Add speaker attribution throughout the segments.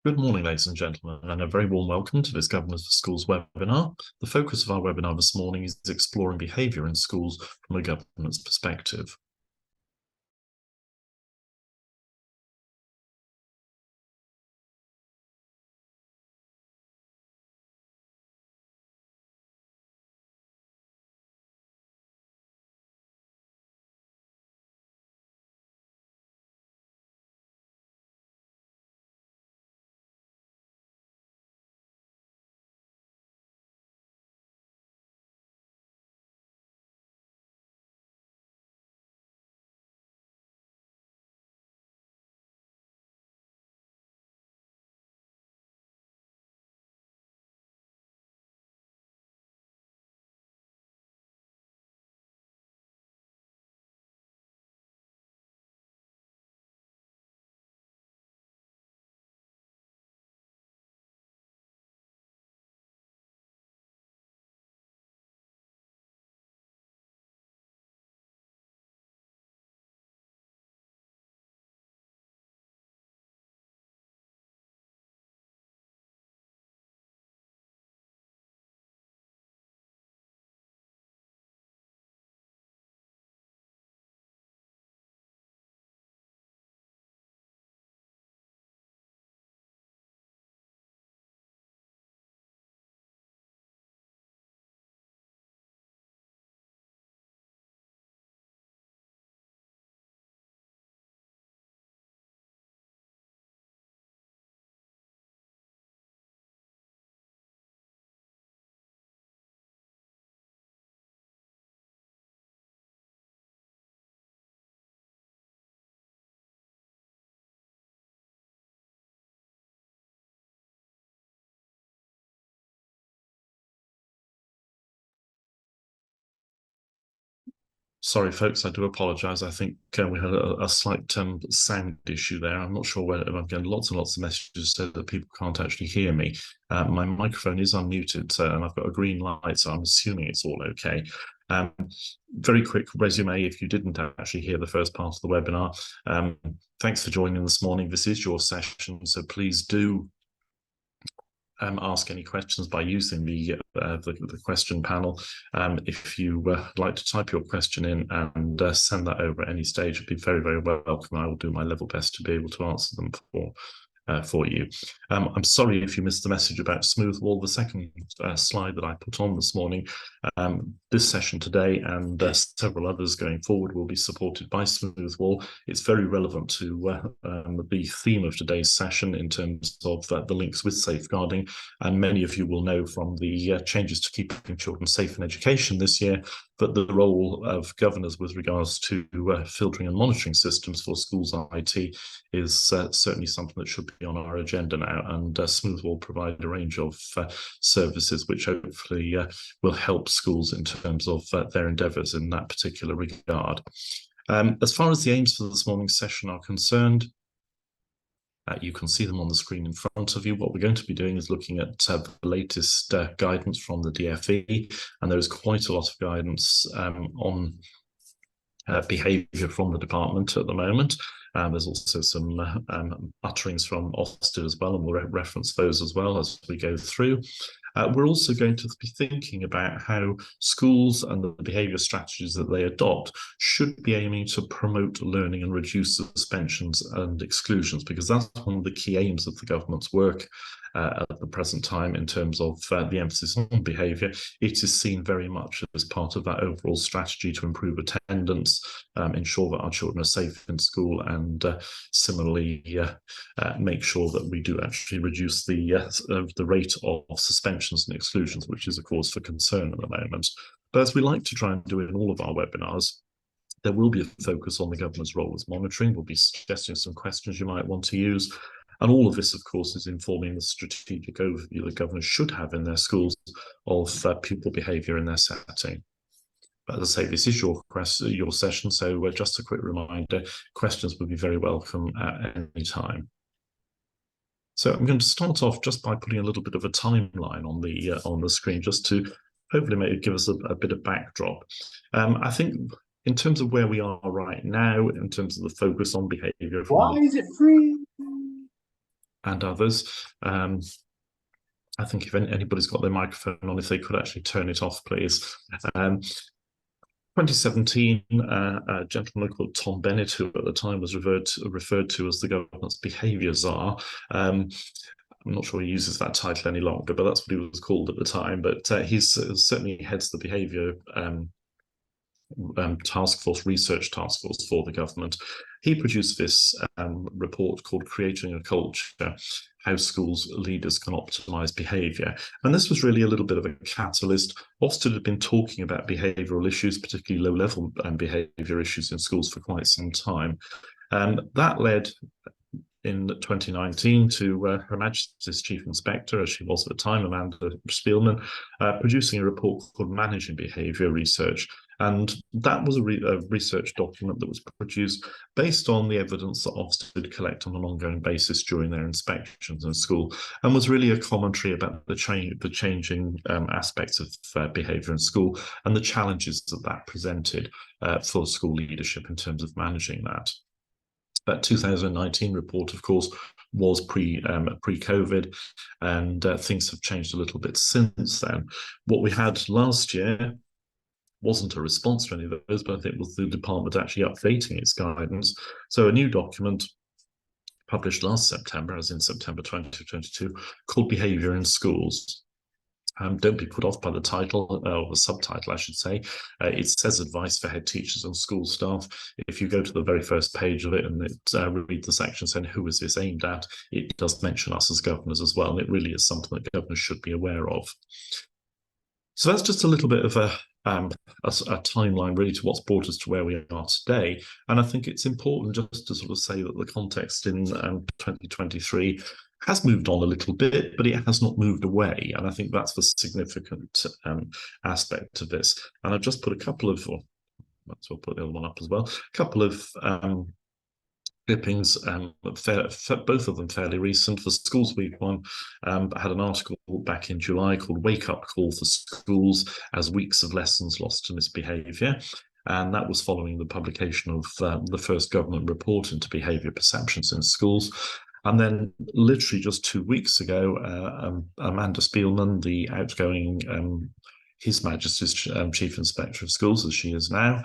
Speaker 1: Good morning, ladies and gentlemen, and a very warm welcome to this Governors for Schools webinar. The focus of our webinar this morning is exploring behaviour in schools from a government's perspective. Sorry, folks, I do apologise. I think we had a slight sound issue there. I'm not sure whether I'm getting lots and lots of messages so that people can't actually hear me. My microphone is unmuted and I've got a green light, so I'm assuming it's all okay. Very quick resume if you didn't actually hear the first part of the webinar. Thanks for joining this morning. This is your session, so please do ask any questions by using the question panel. If you would like to type your question in and send that over at any stage, it'd be very, very welcome. I will do my level best to be able to answer them for you. I'm sorry if you missed the message about Smoothwall. The second slide that I put on this morning, this session today and several others going forward will be supported by Smoothwall. It's very relevant to the theme of today's session in terms of the links with safeguarding, and many of you will know from the changes to keeping children safe in education this year that the role of governors with regards to filtering and monitoring systems for schools IT is certainly something that should be on our agenda now, and Smoothwall provide a range of services which hopefully will help schools in terms of their endeavours in that particular regard. As far as the aims for this morning's session are concerned, you can see them on the screen in front of you. What we're going to be doing is looking at the latest guidance from the DfE, and there is quite a lot of guidance on behaviour from the department at the moment. There's also some utterings from Ofsted as well, and we'll reference those as well as we go through. We're also going to be thinking about how schools and the behaviour strategies that they adopt should be aiming to promote learning and reduce suspensions and exclusions, because that's one of the key aims of the government's work at the present time in terms of the emphasis on behaviour. It is seen very much as part of that overall strategy to improve attendance, ensure that our children are safe in school, and similarly make sure that we do actually reduce the rate of suspensions and exclusions, which is a cause for concern at the moment. But as we like to try and do in all of our webinars, there will be a focus on the government's role as monitoring. We'll be suggesting some questions you might want to use. And all of this, of course, is informing the strategic overview that governors should have in their schools of pupil behaviour in their setting. But as I say, this is your session, so just a quick reminder, questions would be very welcome at any time. So I'm going to start off just by putting a little bit of a timeline on the screen, just to hopefully give us a bit of backdrop. I think in terms of where we are right now, in terms of the focus on behaviour.
Speaker 2: Why is it free?
Speaker 1: and others. I think if anybody's got their microphone on, if they could actually turn it off, please. 2017, a gentleman called Tom Bennett, who at the time was referred to as the government's behaviour czar. I'm not sure he uses that title any longer, but that's what he was called at the time. But he's certainly heads the behaviour research task force for the government. He produced this report called Creating a Culture, How Schools Leaders Can Optimise Behaviour. And this was really a little bit of a catalyst. Ofsted had been talking about behavioural issues, particularly low-level behaviour issues in schools for quite some time. That led in 2019 to Her Majesty's Chief Inspector, as she was at the time, Amanda Spielman, producing a report called Managing Behaviour Research. And that was a research document that was produced based on the evidence that Ofsted collect on an ongoing basis during their inspections in school, and was really a commentary about the changing aspects of behaviour in school and the challenges that presented for school leadership in terms of managing that. That 2019 report, of course, was pre-COVID, and things have changed a little bit since then. What we had last year wasn't a response to any of those, but I think it was the department actually updating its guidance. So a new document published last September, as in September 2022, called Behaviour in Schools. Don't be put off by the title, or the subtitle, I should say. It says advice for head teachers and school staff. If you go to the very first page of it and read the section saying who is this aimed at, it does mention us as governors as well, and it really is something that governors should be aware of. So that's just a little bit of a timeline really to what's brought us to where we are today. And I think it's important just to sort of say that the context in 2023 has moved on a little bit, but it has not moved away. And I think that's the significant aspect of this. And I've just put a couple of, let's put the other one up as well, a couple of clippings, both of them fairly recent. The Schools Week one had an article back in July called Wake Up Call for Schools as Weeks of Lessons Lost to Misbehaviour. And that was following the publication of the first government report into behaviour perceptions in schools. And then literally just 2 weeks ago, Amanda Spielman, the outgoing His Majesty's Chief Inspector of Schools, as she is now,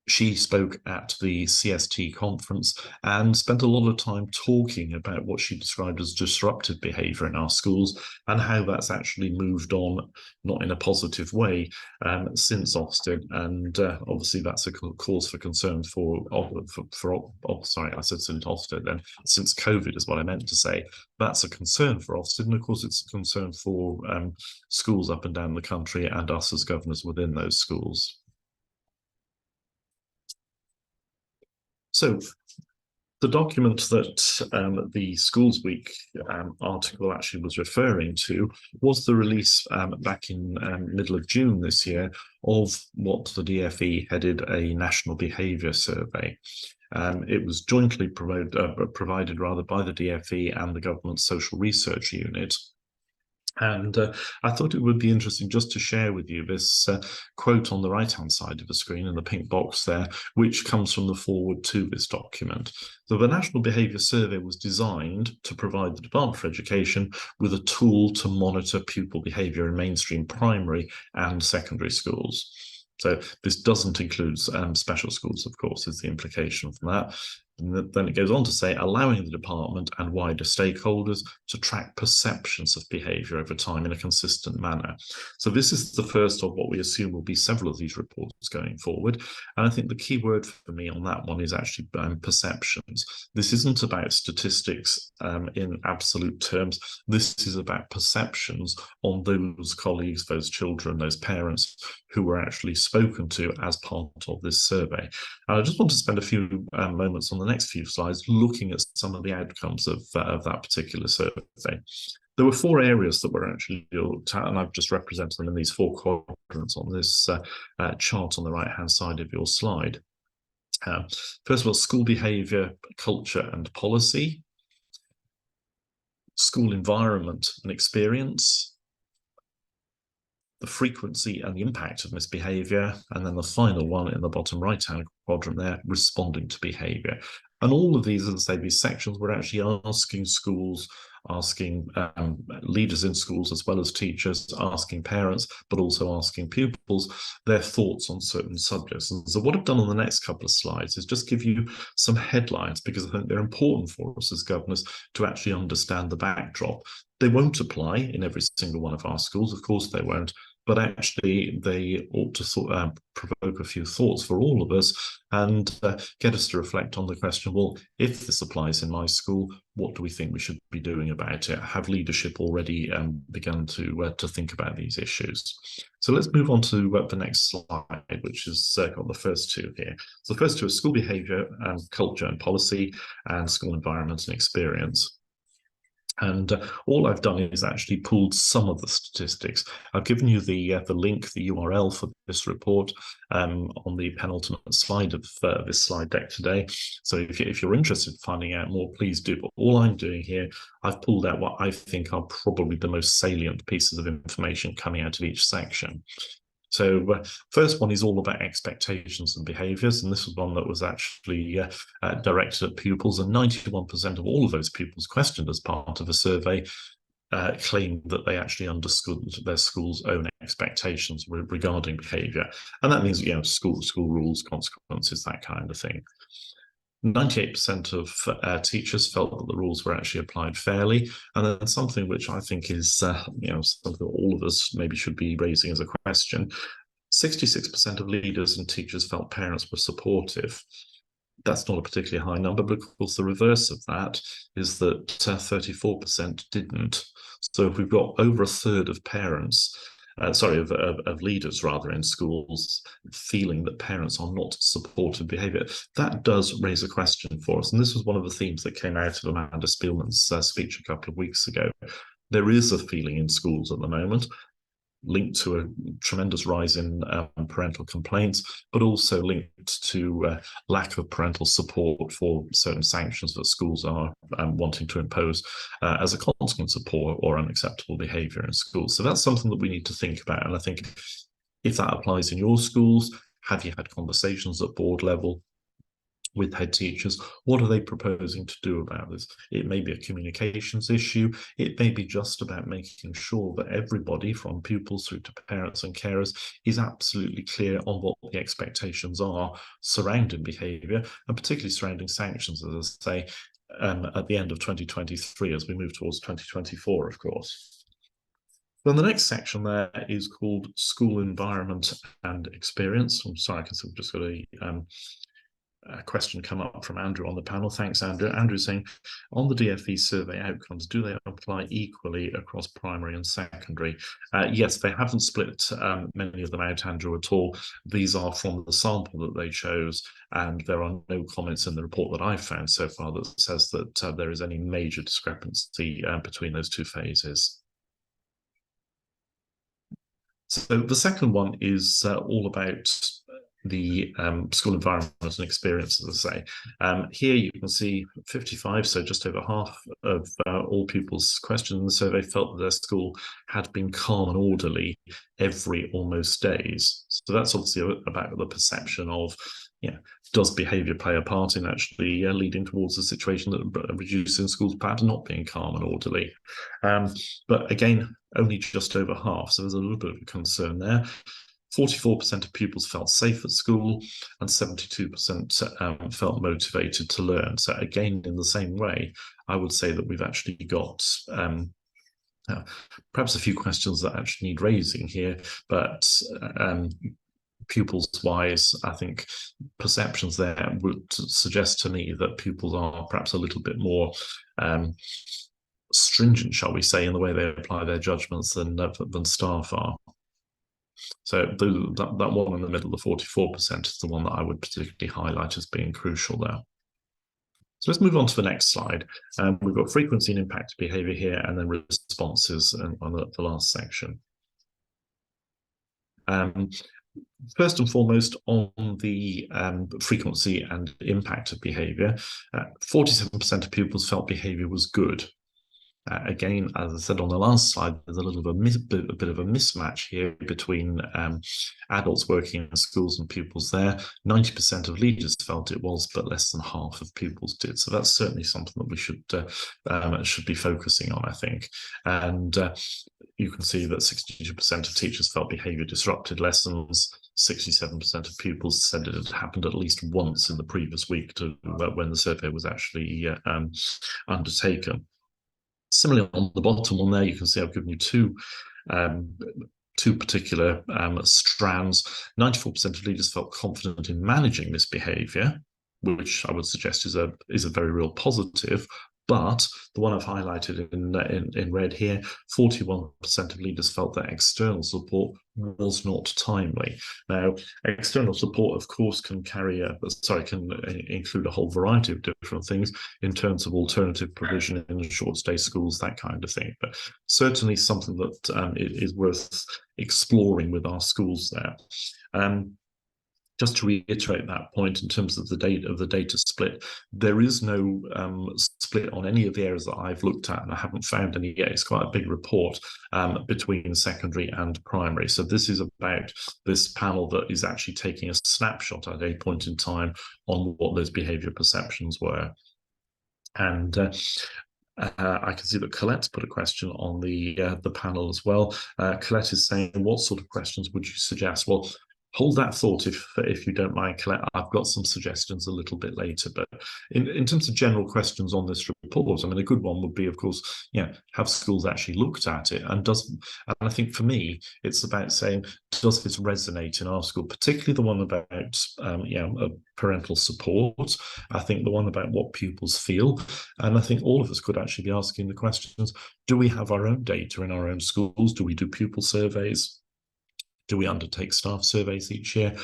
Speaker 1: she spoke at the CST conference and spent a lot of time talking about what she described as disruptive behaviour in our schools and how that's actually moved on, not in a positive way, since Ofsted. And obviously that's a cause for concern sorry, I said since Ofsted then, since COVID is what I meant to say. That's a concern for Ofsted, and of course it's a concern for schools up and down the country and us as governors within those schools. So the document that the Schools Week article actually was referring to was the release back in middle of June this year of what the DfE headed a national behaviour survey. It was jointly provided rather by the DfE and the government social research unit. And I thought it would be interesting just to share with you this quote on the right-hand side of the screen in the pink box there, which comes from the foreword to this document. So the National Behaviour Survey was designed to provide the Department for Education with a tool to monitor pupil behaviour in mainstream primary and secondary schools. So this doesn't include special schools, of course, is the implication from that. And then it goes on to say, allowing the department and wider stakeholders to track perceptions of behaviour over time in a consistent manner. So this is the first of what we assume will be several of these reports going forward. And I think the key word for me on that one is actually perceptions. This isn't about statistics in absolute terms. This is about perceptions on those colleagues, those children, those parents who were actually spoken to as part of this survey. And I just want to spend a few moments on the next few slides looking at some of the outcomes of that particular survey. There were 4 areas that were actually looked at, and I've just represented them in these 4 quadrants on this chart on the right-hand side of your slide. First of all, school behaviour, culture and policy, school environment and experience, the frequency and the impact of misbehaviour, and then the final one in the bottom right-hand quadrant there, responding to behaviour. And all of these, as I say, these sections were actually asking schools, asking leaders in schools as well as teachers, asking parents, but also asking pupils their thoughts on certain subjects. And so what I've done on the next couple of slides is just give you some headlines, because I think they're important for us as governors to actually understand the backdrop. They won't apply in every single one of our schools, of course they won't, but actually they ought to provoke a few thoughts for all of us and get us to reflect on the question, well, if this applies in my school, what do we think we should be doing about it? Have leadership already begun to think about these issues? So let's move on to the next slide, which has got the first two here. So the first two are school behaviour, culture and policy, and school environment and experience. And all I've done is actually pulled some of the statistics. I've given you the link, the URL for this report on the penultimate slide of this slide deck today. So if you're interested in finding out more, please do. But all I'm doing here, I've pulled out what I think are probably the most salient pieces of information coming out of each section. So first one is all about expectations and behaviours, and this was one that was actually directed at pupils, and 91% of all of those pupils questioned as part of a survey claimed that they actually understood their school's own expectations regarding behaviour. And that means, school rules, consequences, that kind of thing. 98% of teachers felt that the rules were actually applied fairly, and then something which I think is something that all of us maybe should be raising as a question. 66% of leaders and teachers felt parents were supportive. That's not a particularly high number, but of course the reverse of that is that 34% didn't. So if we've got over a third of parents of leaders rather in schools feeling that parents are not supportive behaviour, that does raise a question for us. And this was one of the themes that came out of Amanda Spielman's speech a couple of weeks ago. There is a feeling in schools at the moment, linked to a tremendous rise in parental complaints, but also linked to lack of parental support for certain sanctions that schools are wanting to impose as a consequence of poor or unacceptable behaviour in schools. So that's something that we need to think about. And I think if that applies in your schools, have you had conversations at board level with head teachers? What are they proposing to do about this? It may be a communications issue. It may be just about making sure that everybody, from pupils through to parents and carers, is absolutely clear on what the expectations are surrounding behaviour, and particularly surrounding sanctions, as I say, at the end of 2023, as we move towards 2024, of course. Then the next section there is called School Environment and Experience. I'm sorry, I can see we've just got a question come up from Andrew on the panel. Thanks, Andrew. Andrew's saying, on the DfE survey outcomes, do they apply equally across primary and secondary? Yes, they haven't split many of them out, Andrew, at all. These are from the sample that they chose, and there are no comments in the report that I've found so far that says that there is any major discrepancy between those two phases. So the second one is all about the school environment and experience, as I say. Here you can see 55, so just over half of all pupils questioned in the survey felt that their school had been calm and orderly every almost days. So that's obviously about the perception of, does behaviour play a part in actually leading towards a situation that reduces schools perhaps not being calm and orderly. But again, only just over half, so there's a little bit of a concern there. 44% of pupils felt safe at school, and 72% felt motivated to learn. So again, in the same way, I would say that we've actually got perhaps a few questions that actually need raising here, but pupils-wise, I think perceptions there would suggest to me that pupils are perhaps a little bit more stringent, shall we say, in the way they apply their judgments than staff are. So that one in the middle, the 44%, is the one that I would particularly highlight as being crucial there. So let's move on to the next slide. We've got frequency and impact of behaviour here, and then responses on the last section. First and foremost, on the frequency and impact of behaviour, 47% of pupils felt behaviour was good. Again, as I said on the last slide, there's a little bit of a mismatch here between adults working in schools and pupils there. 90% of leaders felt it was, but less than half of pupils did. So that's certainly something that we should be focusing on, I think. And you can see that 62% of teachers felt behaviour disrupted lessons. 67% of pupils said it had happened at least once in the previous week to when the survey was actually undertaken. Similarly, on the bottom one there, you can see I've given you two particular strands. 94% of leaders felt confident in managing misbehaviour, which I would suggest is a very real positive. But the one I've highlighted in red here, 41% of leaders felt that external support was not timely. Now, external support, of course, can include a whole variety of different things in terms of alternative provision in short stay schools, that kind of thing. But certainly something that is worth exploring with our schools there. Just to reiterate that point in terms of the data split, there is no split on any of the areas that I've looked at, and I haven't found any yet. It's quite a big report between secondary and primary. So this is about this panel that is actually taking a snapshot at a point in time on what those behaviour perceptions were. And I can see that Colette's put a question on the panel as well. Colette is saying, what sort of questions would you suggest? Well, hold that thought if you don't mind, Colette. I've got some suggestions a little bit later. But in terms of general questions on this report, I mean, a good one would be, of course, have schools actually looked at it? And I think for me, it's about saying, does this resonate in our school, particularly the one about parental support? I think the one about what pupils feel. And I think all of us could actually be asking the questions, do we have our own data in our own schools? Do we do pupil surveys? Do we undertake staff surveys each year?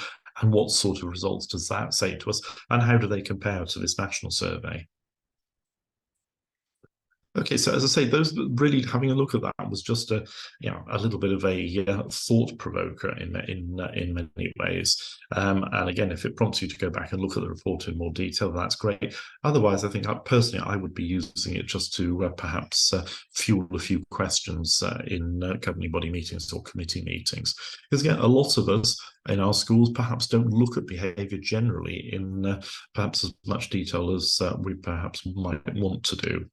Speaker 1: And what sort of results does that say to us? And how do they compare to this national survey? Okay, so as I say, those really having a look at that was just a little bit of a thought provoker in many ways. And again, if it prompts you to go back and look at the report in more detail, that's great. Otherwise, I think personally, I would be using it just to perhaps fuel a few questions in governing body meetings or committee meetings. Because again, a lot of us in our schools perhaps don't look at behaviour generally in perhaps as much detail as we perhaps might want to do.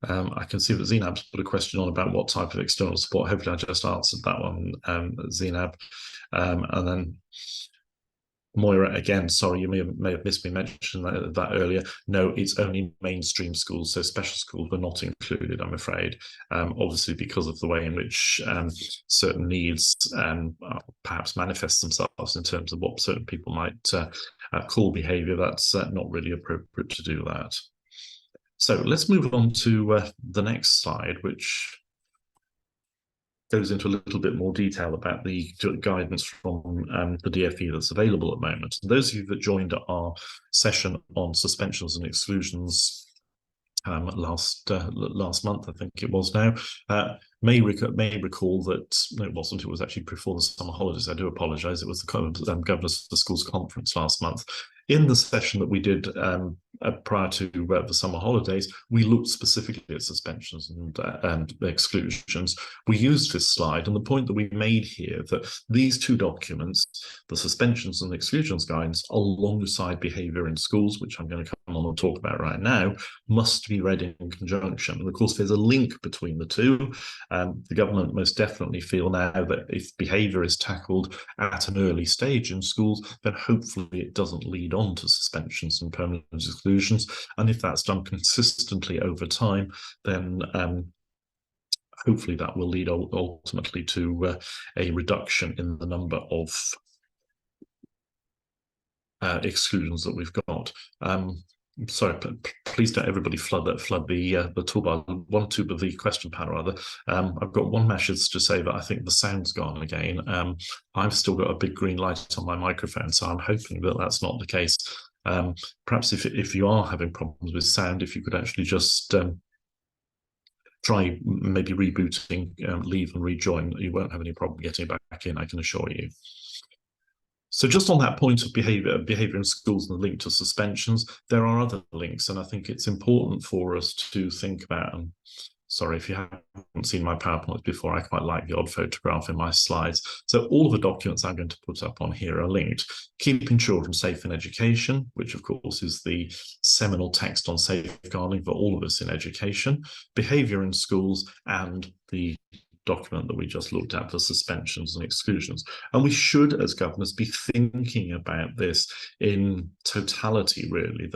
Speaker 1: I can see that Zainab's put a question on about what type of external support. Hopefully I just answered that one, Zainab. And then Moira, again, sorry, you may have missed me mentioning that earlier. No, it's only mainstream schools, so special schools were not included, I'm afraid. Obviously, because of the way in which certain needs perhaps manifest themselves in terms of what certain people might call behaviour, that's not really appropriate to do that. So let's move on to the next slide, which goes into a little bit more detail about the guidance from the DfE that's available at the moment. Those of you that joined our session on suspensions and exclusions last month, I think it was now, may recall that no, it wasn't. It was actually before the summer holidays. I do apologise. It was the Governors for Schools conference last month. In the session that we did prior to the summer holidays, we looked specifically at suspensions and exclusions. We used this slide, and the point that we made here that these two documents, the suspensions and exclusions guidance, alongside behaviour in schools, which I'm going to come on and talk about right now, must be read in conjunction. And of course, there's a link between the two. The government most definitely feel now that if behaviour is tackled at an early stage in schools, then hopefully it doesn't lead on to suspensions and permanent exclusions. And if that's done consistently over time, then hopefully that will lead ultimately to a reduction in the number of exclusions that we've got. Sorry, please don't everybody flood the toolbar. One or two of the question panel rather. I've got one message to say that I think the sound's gone again. I've still got a big green light on my microphone, so I'm hoping that that's not the case. Perhaps if you are having problems with sound, if you could actually just try maybe rebooting, leave and rejoin, you won't have any problem getting back in, I can assure you. So just on that point of behaviour in schools and the link to suspensions, there are other links, and I think it's important for us to think about. And sorry if you haven't seen my PowerPoints before, I quite like the odd photograph in my slides. So all of the documents I'm going to put up on here are linked. Keeping Children Safe in Education, which of course is the seminal text on safeguarding for all of us in education, behaviour in schools, and the document that we just looked at for suspensions and exclusions. And we should, as governors, be thinking about this in totality, really.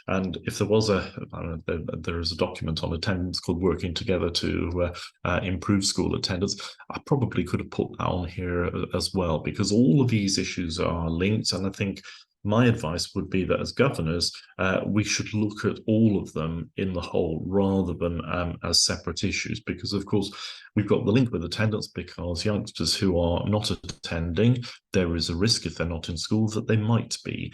Speaker 1: And if there was there is a document on attendance called Working Together to Improve School Attendance, I probably could have put that on here as well, because all of these issues are linked. And I think my advice would be that as governors, we should look at all of them in the whole rather than as separate issues, because of course we've got the link with attendance, because youngsters who are not attending, there is a risk if they're not in school that they might be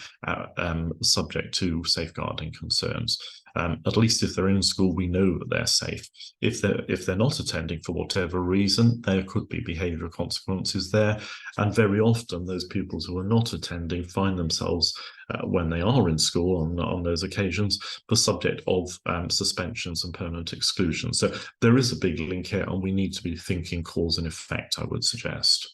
Speaker 1: subject to safeguarding concerns. At least if they're in school, we know that they're safe. If they're not attending for whatever reason, there could be behavioural consequences there. And very often those pupils who are not attending find themselves, when they are in school on those occasions, the subject of suspensions and permanent exclusions. So there is a big link here, and we need to be thinking cause and effect, I would suggest.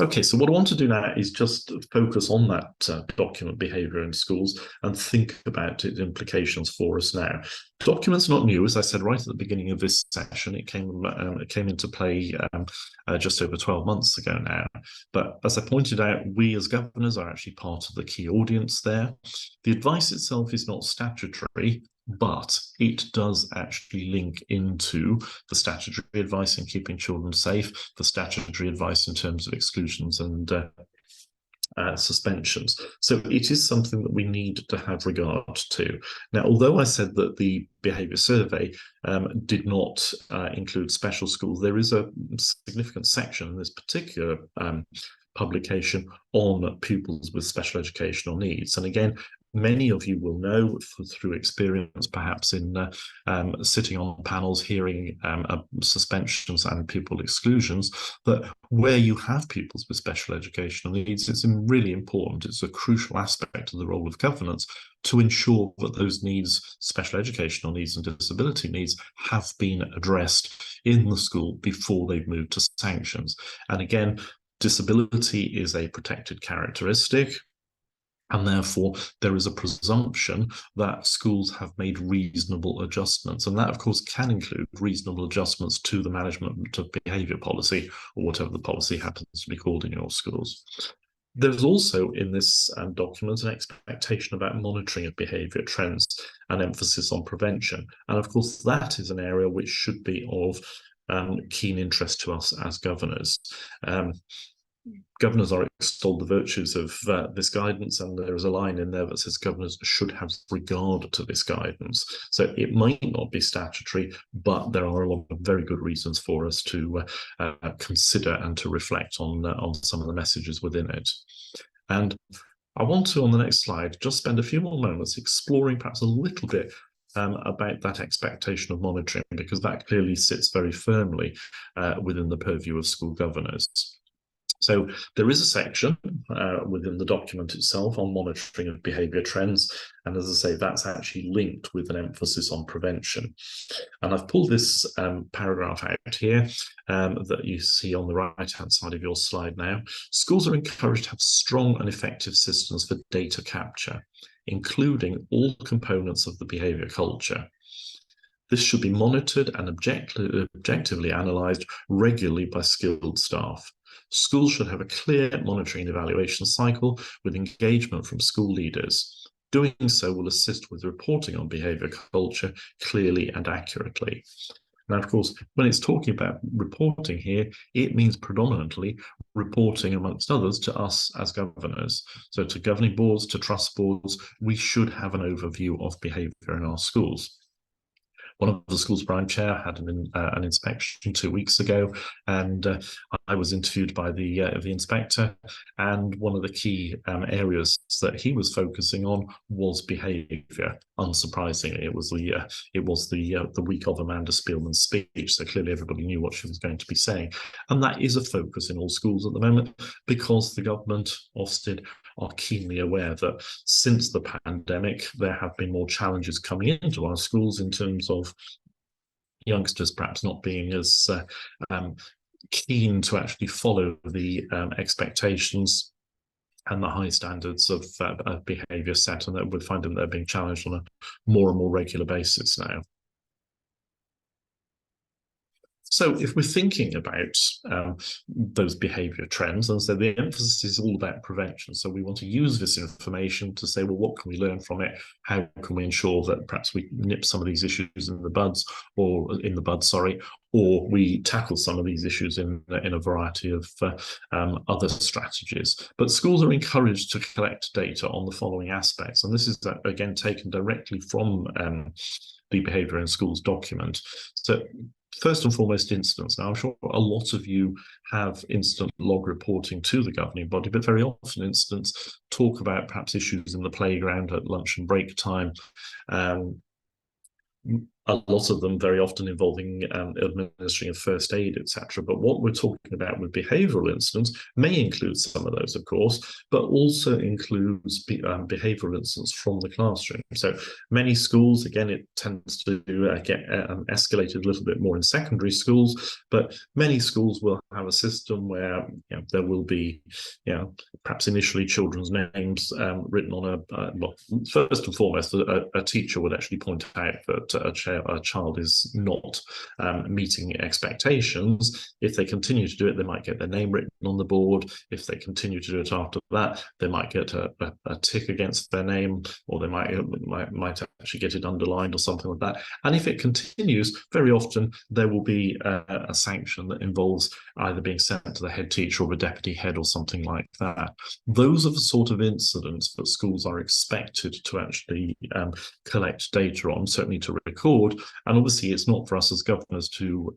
Speaker 1: Okay, so what I want to do now is just focus on that document behaviour in schools and think about its implications for us now. Document's not new, as I said right at the beginning of this session. It came into play just over 12 months ago now. But as I pointed out, we as governors are actually part of the key audience there. The advice itself is not statutory, but it does actually link into the statutory advice in keeping children safe, the statutory advice in terms of exclusions and suspensions. So it is something that we need to have regard to. Now, although I said that the behaviour survey did not include special schools, there is a significant section in this particular publication on pupils with special educational needs. And again, many of you will know through experience, perhaps in sitting on panels, hearing suspensions and pupil exclusions, that where you have pupils with special educational needs, it's really important. It's a crucial aspect of the role of governance to ensure that those needs, special educational needs and disability needs, have been addressed in the school before they've moved to sanctions. And again, disability is a protected characteristic, and therefore there is a presumption that schools have made reasonable adjustments. And that, of course, can include reasonable adjustments to the management of behaviour policy, or whatever the policy happens to be called in your schools. There's also in this document an expectation about monitoring of behaviour trends and emphasis on prevention. And of course, that is an area which should be of keen interest to us as governors. Governors are extolled the virtues of this guidance, and there is a line in there that says governors should have regard to this guidance. So it might not be statutory, but there are a lot of very good reasons for us to consider and to reflect on some of the messages within it. And I want to, on the next slide, just spend a few more moments exploring perhaps a little bit about that expectation of monitoring, because that clearly sits very firmly within the purview of school governors. So there is a section within the document itself on monitoring of behaviour trends. And as I say, that's actually linked with an emphasis on prevention. And I've pulled this paragraph out here that you see on the right-hand side of your slide now. Schools are encouraged to have strong and effective systems for data capture, including all components of the behaviour culture. This should be monitored and objectively analysed regularly by skilled staff. Schools should have a clear monitoring and evaluation cycle with engagement from school leaders. Doing so will assist with reporting on behaviour culture clearly and accurately. Now, of course, when it's talking about reporting here, it means predominantly reporting, amongst others, to us as governors. So to governing boards, to trust boards, we should have an overview of behaviour in our schools. One of the schools where I'm chair had an inspection 2 weeks ago, and I was interviewed by the inspector. And one of the key areas that he was focusing on was behaviour. Unsurprisingly, it was the week of Amanda Spielman's speech, so clearly everybody knew what she was going to be saying. And that is a focus in all schools at the moment, because the government, Ofsted, are keenly aware that since the pandemic, there have been more challenges coming into our schools in terms of youngsters perhaps not being as keen to actually follow the expectations and the high standards of behaviour set, and that we're finding they're being challenged on a more and more regular basis now. So if we're thinking about those behaviour trends, and so the emphasis is all about prevention. So we want to use this information to say, well, what can we learn from it? How can we ensure that perhaps we nip some of these issues in the bud, or we tackle some of these issues in a variety of other strategies. But schools are encouraged to collect data on the following aspects. And this is, again, taken directly from the Behaviour in Schools document. So first and foremost, incidents. Now, I'm sure a lot of you have incident log reporting to the governing body, but very often incidents talk about perhaps issues in the playground at lunch and break time. A lot of them very often involving administering of first aid, etc. But what we're talking about with behavioural incidents may include some of those, of course, but also includes behavioural incidents from the classroom. So many schools, again, it tends to get escalated a little bit more in secondary schools, but many schools will have a system where there will be, perhaps initially children's names written on well, first and foremost, a teacher would actually point out that a child is not meeting expectations. If they continue to do it, they might get their name written on the board. If they continue to do it after that, they might get a tick against their name, or they might actually get it underlined or something like that. And if it continues, very often there will be a sanction that involves either being sent to the head teacher or the deputy head or something like that. Those are the sort of incidents that schools are expected to actually collect data on, certainly to record. And obviously, it's not for us as governors to,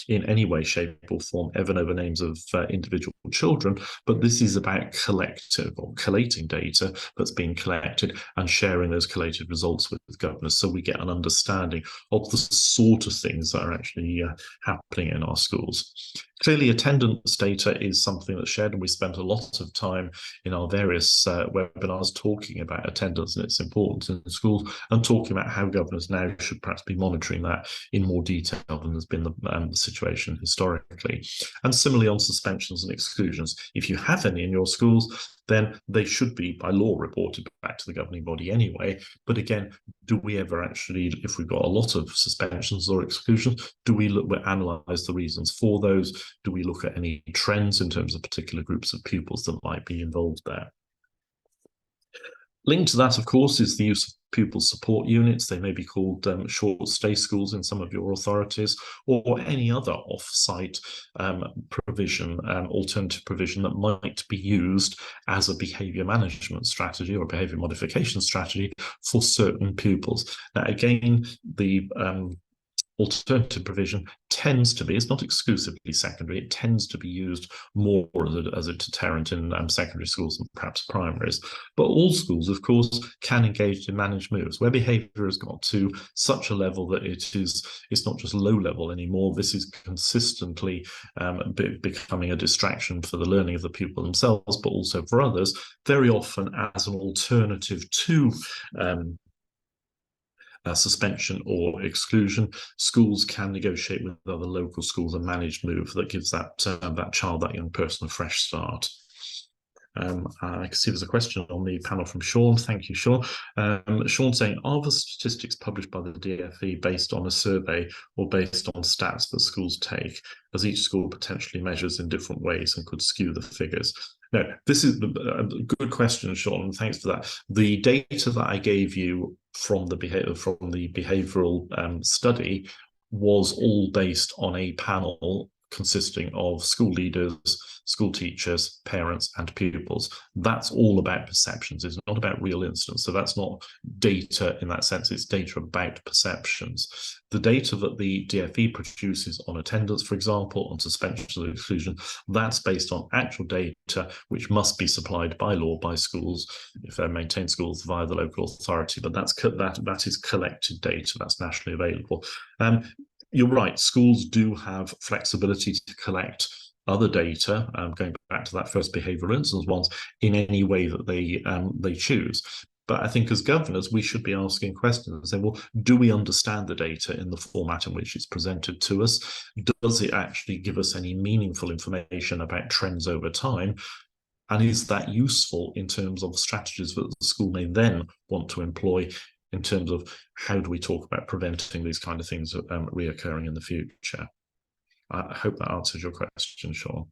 Speaker 1: in any way, shape, or form, ever know the names of individual children, but this is about collating data that's being collected and sharing those collated results with governors, so we get an understanding of the sort of things that are actually happening in our schools. Clearly, attendance data is something that's shared, and we spent a lot of time in our various webinars talking about attendance and its importance in schools, and talking about how governors now should perhaps be monitoring that in more detail than has been the situation historically. And similarly on suspensions and exclusions, if you have any in your schools, then they should be by law reported back to the governing body anyway. But again, do we ever actually, if we've got a lot of suspensions or exclusions, do we analyse the reasons for those? Do we look at any trends in terms of particular groups of pupils that might be involved there? Linked to that, of course, is the use of pupil support units. They may be called short stay schools in some of your authorities, or any other off-site provision, alternative provision that might be used as a behaviour management strategy or behaviour modification strategy for certain pupils. Now, again, the alternative provision tends to be, it's not exclusively secondary, it tends to be used more as a deterrent in secondary schools and perhaps primaries. But all schools, of course, can engage in managed moves, where behaviour has got to such a level that it's not just low level anymore. This is consistently becoming a distraction for the learning of the pupil themselves, but also for others, very often as an alternative to suspension or exclusion. Schools can negotiate with other local schools a managed move that gives that child, that young person, a fresh start. I can see there's a question on the panel from Sean. Thank you, Sean. Sean saying, are the statistics published by the DfE based on a survey or based on stats that schools take, as each school potentially measures in different ways and could skew the figures? No, this is a good question, Sean, and thanks for that. The data that I gave you from the behavioural study was all based on a panel consisting of school leaders, school teachers, parents, and pupils. That's all about perceptions. It's not about real incidents. So that's not data in that sense. It's data about perceptions. The data that the DfE produces on attendance, for example, on suspensions and exclusion, that's based on actual data, which must be supplied by law by schools if they're maintained schools via the local authority. But that is collected data. That's nationally available. You're right. Schools do have flexibility to collect other data, going back to that first behavioural incidents ones, in any way that they choose. But I think as governors, we should be asking questions and saying, well, do we understand the data in the format in which it's presented to us? Does it actually give us any meaningful information about trends over time? And is that useful in terms of strategies that the school may then want to employ in terms of how do we talk about preventing these kind of things reoccurring in the future? I hope that answers your question, Sean.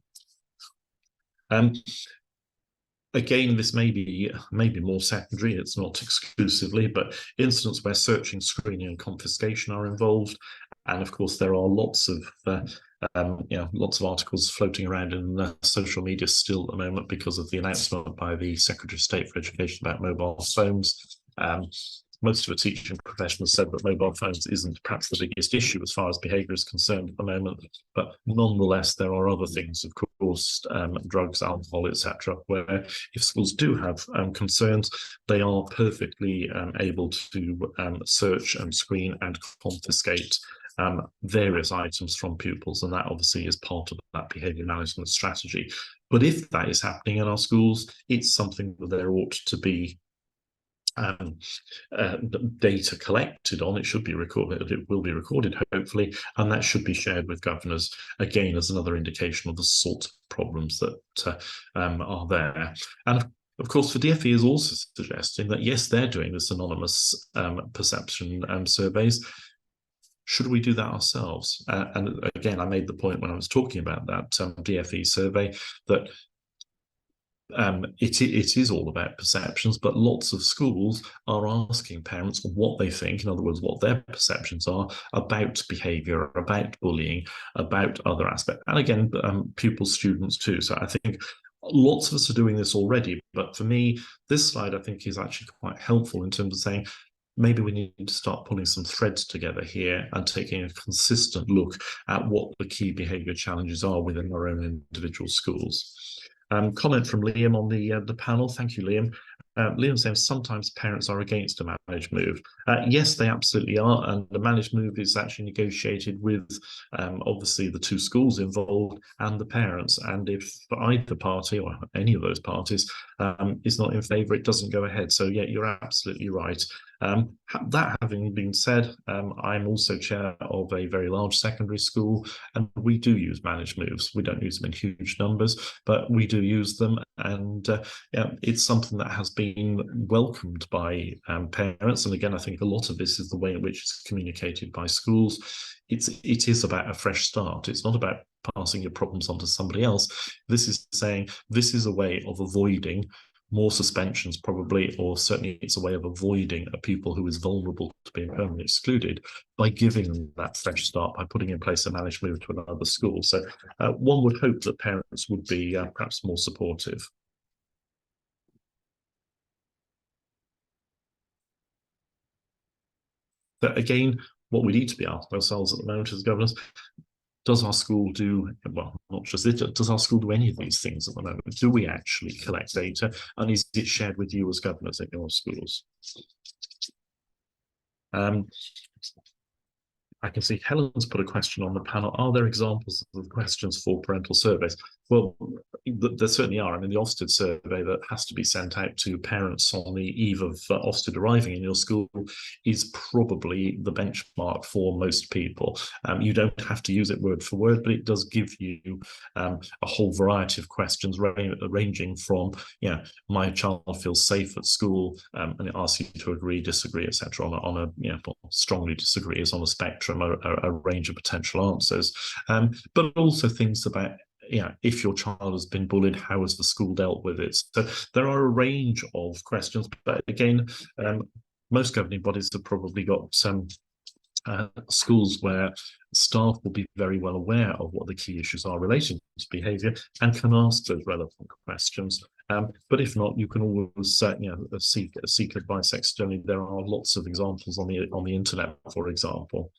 Speaker 1: Again, this may be more secondary. It's not exclusively, but incidents where searching, screening, and confiscation are involved. And of course, there are lots of articles floating around in social media still at the moment because of the announcement by the Secretary of State for Education about mobile phones. Most of the teaching professionals said that mobile phones isn't perhaps the biggest issue as far as behaviour is concerned at the moment, but nonetheless, there are other things, of course, drugs, alcohol, etc., where if schools do have concerns, they are perfectly able to search and screen and confiscate various items from pupils, and that obviously is part of that behaviour management strategy. But if that is happening in our schools, it's something that there ought to be data collected on. It should be recorded. It will be recorded, hopefully, and that should be shared with governors, again, as another indication of the sort of problems that are there. And of course, the DfE is also suggesting that, yes, they're doing this anonymous perception surveys. Should we do that ourselves? And again, I made the point when I was talking about that DfE survey that it is all about perceptions, but lots of schools are asking parents what they think, in other words, what their perceptions are about behaviour, about bullying, about other aspects. And again, pupils, students too. So I think lots of us are doing this already. But for me, this slide, I think, is actually quite helpful in terms of saying, maybe we need to start pulling some threads together here and taking a consistent look at what the key behaviour challenges are within our own individual schools. Comment from Liam on the panel. Thank you, Liam. Liam saying sometimes parents are against a managed move. Yes, they absolutely are, and the managed move is actually negotiated with obviously the two schools involved and the parents. And if either party or any of those parties is not in favour, it doesn't go ahead. So yeah, you're absolutely right. That having been said, I'm also chair of a very large secondary school, and we do use managed moves. We don't use them in huge numbers, but we do use them, and it's something that has been welcomed by parents. And again, I think a lot of this is the way in which it's communicated by schools. It is about a fresh start. It's not about passing your problems on to somebody else. This is saying this is a way of avoiding more suspensions probably, or certainly it's a way of avoiding a pupil who is vulnerable to being permanently excluded by giving them that fresh start, by putting in place a managed move to another school. So one would hope that parents would be perhaps more supportive. But again, what we need to be asking ourselves at the moment as governors, does our school do, well, not just it, does our school do any of these things at the moment? Do we actually collect data? And is it shared with you as governors at your schools? I can see Helen's put a question on the panel. Are there examples of questions for parental surveys? Well, there certainly are. I mean, the Ofsted survey that has to be sent out to parents on the eve of Ofsted arriving in your school is probably the benchmark for most people. You don't have to use it word for word, but it does give you a whole variety of questions ranging from, my child feels safe at school, and it asks you to agree, disagree, etc. on a strongly disagree is on a spectrum, a range of potential answers, but also things about, if your child has been bullied, how has the school dealt with it? So there are a range of questions, but again, most governing bodies have probably got some schools where staff will be very well aware of what the key issues are relating to behaviour and can ask those relevant questions. But if not, you can always seek advice externally. There are lots of examples on the internet, for example.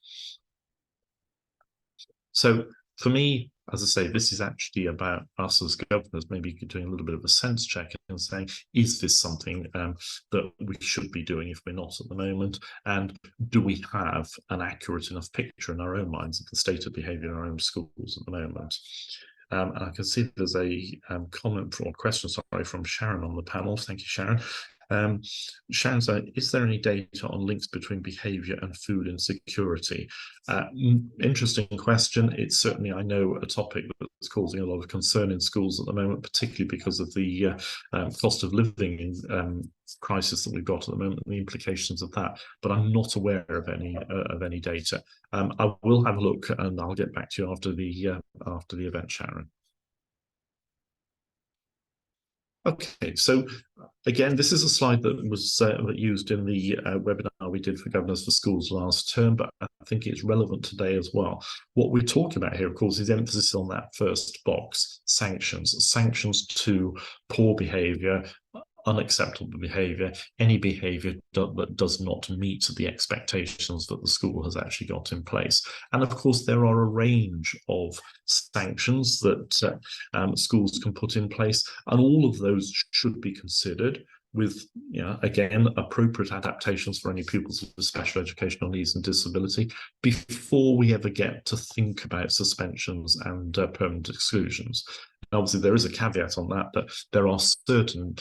Speaker 1: So for me, as I say, this is actually about us as governors maybe doing a little bit of a sense check and saying, is this something that we should be doing if we're not at the moment? And do we have an accurate enough picture in our own minds of the state of behaviour in our own schools at the moment? And I can see there's a comment or question, sorry, from Sharon on the panel. Thank you, Sharon. Sharon said, is there any data on links between behaviour and food insecurity? Interesting question. It's certainly, I know, a topic that's causing a lot of concern in schools at the moment, particularly because of the cost of living crisis that we've got at the moment, and the implications of that. But I'm not aware of any data. I will have a look, and I'll get back to you after the event, Sharon. Okay, so again, this is a slide that was used in the webinar we did for Governors for Schools last term, but I think it's relevant today as well. What we're talking about here, of course, is emphasis on that first box, sanctions to poor behaviour, unacceptable behaviour, any behaviour that does not meet the expectations that the school has actually got in place. And of course, there are a range of sanctions that schools can put in place, and all of those should be considered with, again, appropriate adaptations for any pupils with special educational needs and disability before we ever get to think about suspensions and permanent exclusions. Obviously, there is a caveat on that there are certain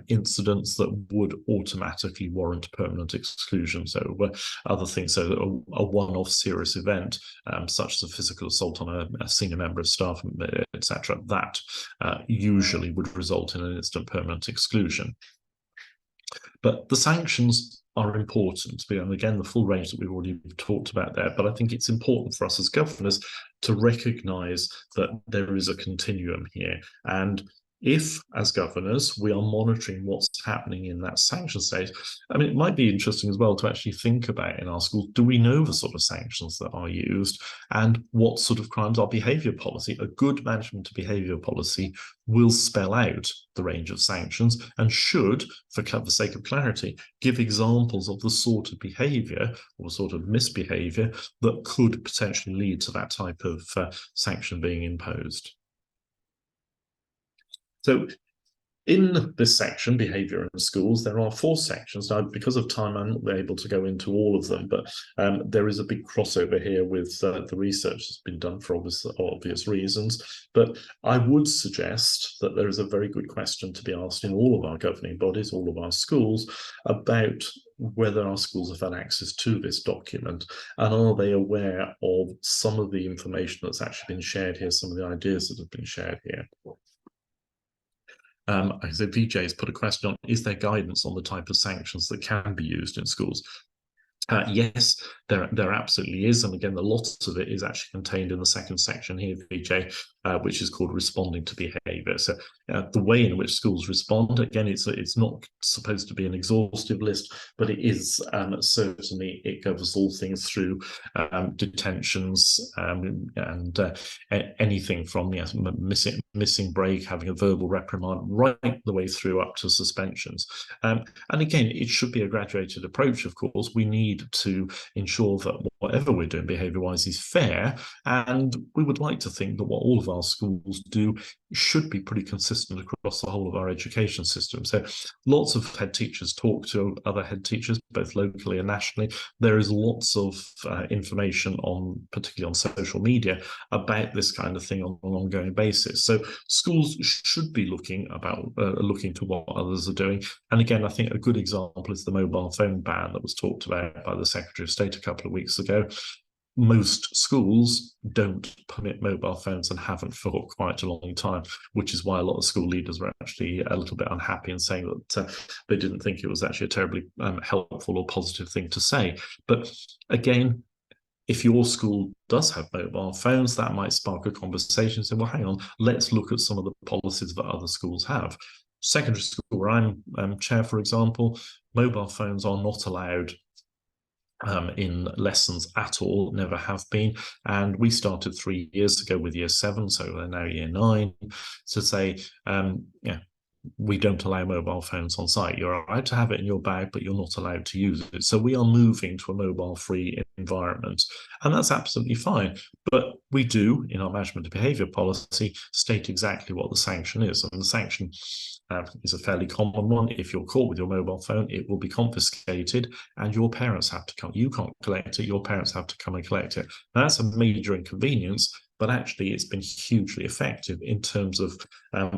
Speaker 1: incidents that would automatically warrant permanent exclusion. So other things, so a one-off serious event, such as a physical assault on a senior member of staff, etc., that usually would result in an instant permanent exclusion. But the sanctions are important. And again, the full range that we've already talked about there, but I think it's important for us as governors to recognise that there is a continuum here. And if, as governors, we are monitoring what's happening in that sanction state, I mean, it might be interesting as well to actually think about in our schools, do we know the sort of sanctions that are used and what sort of crimes are behaviour policy? A good management of behaviour policy will spell out the range of sanctions and should, for the sake of clarity, give examples of the sort of behaviour or sort of misbehaviour that could potentially lead to that type of sanction being imposed. So in this section, Behaviour in Schools, there are 4 sections. Now, because of time, I'm not able to go into all of them, but there is a big crossover here with the research that's been done for obvious reasons. But I would suggest that there is a very good question to be asked in all of our governing bodies, all of our schools, about whether our schools have had access to this document, and are they aware of some of the information that's actually been shared here, some of the ideas that have been shared here. So VJ has put a question on, is there guidance on the type of sanctions that can be used in schools? Yes, there absolutely is. And again, the lots of it is actually contained in the second section here, VJ, which is called responding to behaviour. So the way in which schools respond, again, it's not supposed to be an exhaustive list, but it is certainly, it covers all things through detentions and anything from missing break, having a verbal reprimand, right the way through up to suspensions. And again, it should be a graduated approach, of course. We need to ensure that whatever we're doing behaviour-wise is fair, and we would like to think that what all of our schools do should be pretty consistent across the whole of our education system. So lots of head teachers talk to other head teachers, both locally and nationally. There is lots of information particularly on social media, about this kind of thing on an ongoing basis. So schools should be looking to what others are doing. And again, I think a good example is the mobile phone ban that was talked about by the Secretary of State a couple of weeks ago. Most schools don't permit mobile phones and haven't for quite a long time, which is why a lot of school leaders were actually a little bit unhappy and saying that they didn't think it was actually a terribly helpful or positive thing to say. But again, if your school does have mobile phones, that might spark a conversation. So, well, hang on, let's look at some of the policies that other schools have. Secondary school, where I'm chair, for example, mobile phones are not allowed in lessons at all, never have been. And we started 3 years ago with year 7, so they're now year 9, to say, yeah, we don't allow mobile phones on site. You're allowed to have it in your bag, but you're not allowed to use it. So we are moving to a mobile-free environment, and that's absolutely fine. But we do, in our management of behaviour policy, state exactly what the sanction is. And the sanction is a fairly common one. If you're caught with your mobile phone, it will be confiscated, and your parents have to come. You can't collect it. Your parents have to come and collect it. Now, that's a major inconvenience, but actually it's been hugely effective in terms of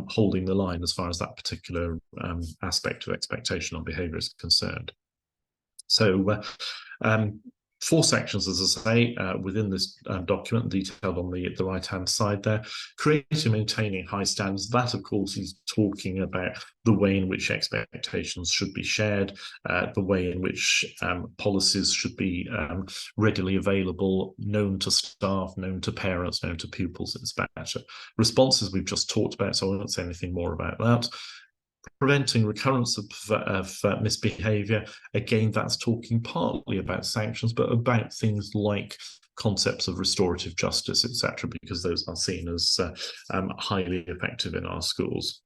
Speaker 1: holding the line as far as that particular aspect of expectation on behaviour is concerned. So 4 sections, as I say, within this document, detailed on the right-hand side there. Creating and maintaining high standards. That, of course, is talking about the way in which expectations should be shared, the way in which policies should be readily available, known to staff, known to parents, known to pupils, etc. Responses we've just talked about, so I won't say anything more about that. Preventing recurrence of misbehaviour. Again, that's talking partly about sanctions, but about things like concepts of restorative justice, etc., because those are seen as highly effective in our schools.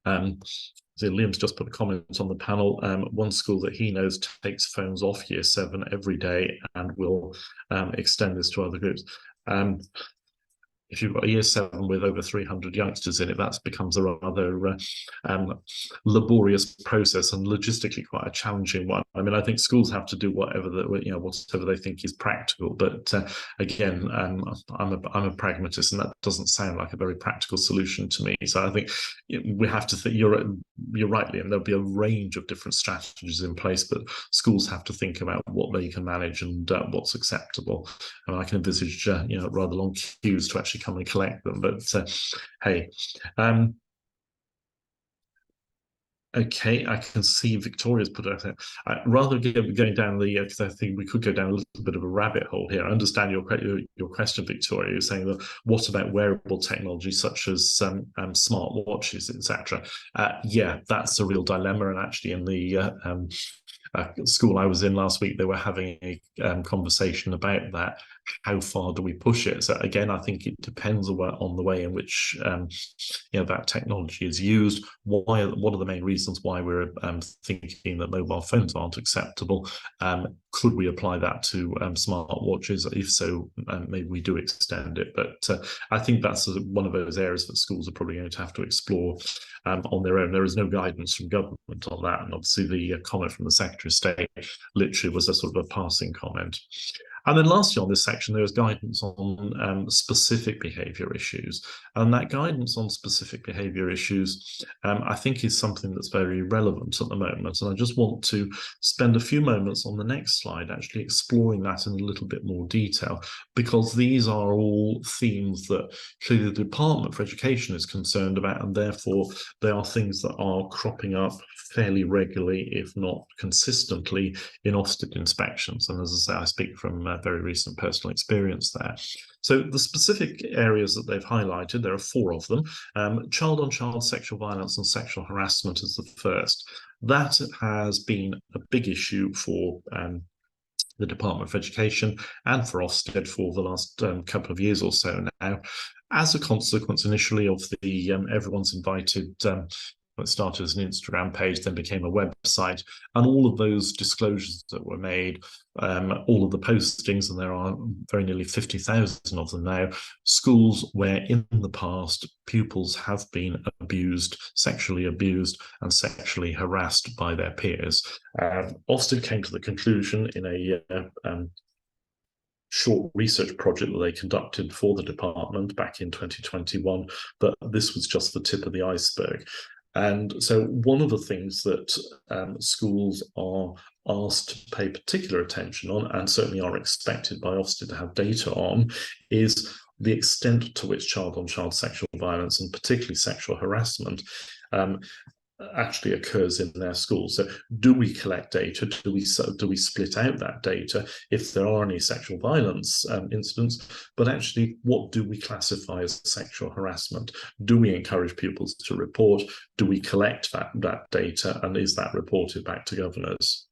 Speaker 1: So Liam's just put a comment on the panel. One school that he knows takes phones off year 7 every day and will extend this to other groups. If you've got a year 7 with over 300 youngsters in it, that becomes a rather laborious process and logistically quite a challenging one. I mean, I think schools have to do whatever they think is practical. But again, I'm a pragmatist, and that doesn't sound like a very practical solution to me. So I think we have to think. You're right, Liam. There'll be a range of different strategies in place, but schools have to think about what they can manage and what's acceptable. And I can envisage rather long queues to actually come and collect them, but hey. Okay, I can see Victoria's put out there. Rather than going down because I think we could go down a little bit of a rabbit hole here. I understand your question, Victoria. You're saying that what about wearable technology such as smart watches, etc. Yeah, that's a real dilemma. And actually, in the school I was in last week, they were having a conversation about that. How far do we push it? So again, I think it depends on the way in which that technology is used. What are the main reasons why we're thinking that mobile phones aren't acceptable? Could we apply that to smart watches? If so, maybe we do extend it. But I think that's one of those areas that schools are probably going to have to explore on their own. There is no guidance from government on that, and obviously the comment from the Secretary of State literally was a sort of a passing comment. And then lastly on this section, there is guidance on specific behaviour issues. And that guidance on specific behaviour issues, I think, is something that's very relevant at the moment. And I just want to spend a few moments on the next slide actually exploring that in a little bit more detail, because these are all themes that clearly the Department for Education is concerned about, and therefore they are things that are cropping up fairly regularly, if not consistently, in Ofsted inspections. And as I say, I speak from very recent personal experience there. So the specific areas that they've highlighted, there are 4 of them. Child-on-child sexual violence and sexual harassment is the first. That has been a big issue for the Department of Education and for Ofsted for the last couple of years or so now, as a consequence initially of the Everyone's Invited. It started as an Instagram page, then became a website, and all of those disclosures that were made, all of the postings, and there are very nearly 50,000 of them now, schools where in the past pupils have been abused, sexually abused and sexually harassed by their peers. Ofsted came to the conclusion in a short research project that they conducted for the department back in 2021 that this was just the tip of the iceberg. And so one of the things that schools are asked to pay particular attention on, and certainly are expected by Ofsted to have data on, is the extent to which child-on-child sexual violence, and particularly sexual harassment, actually occurs in their schools. So do we collect data? Do we split out that data if there are any sexual violence incidents? But actually, what do we classify as sexual harassment? Do we encourage pupils to report? Do we collect that data? And is that reported back to governors?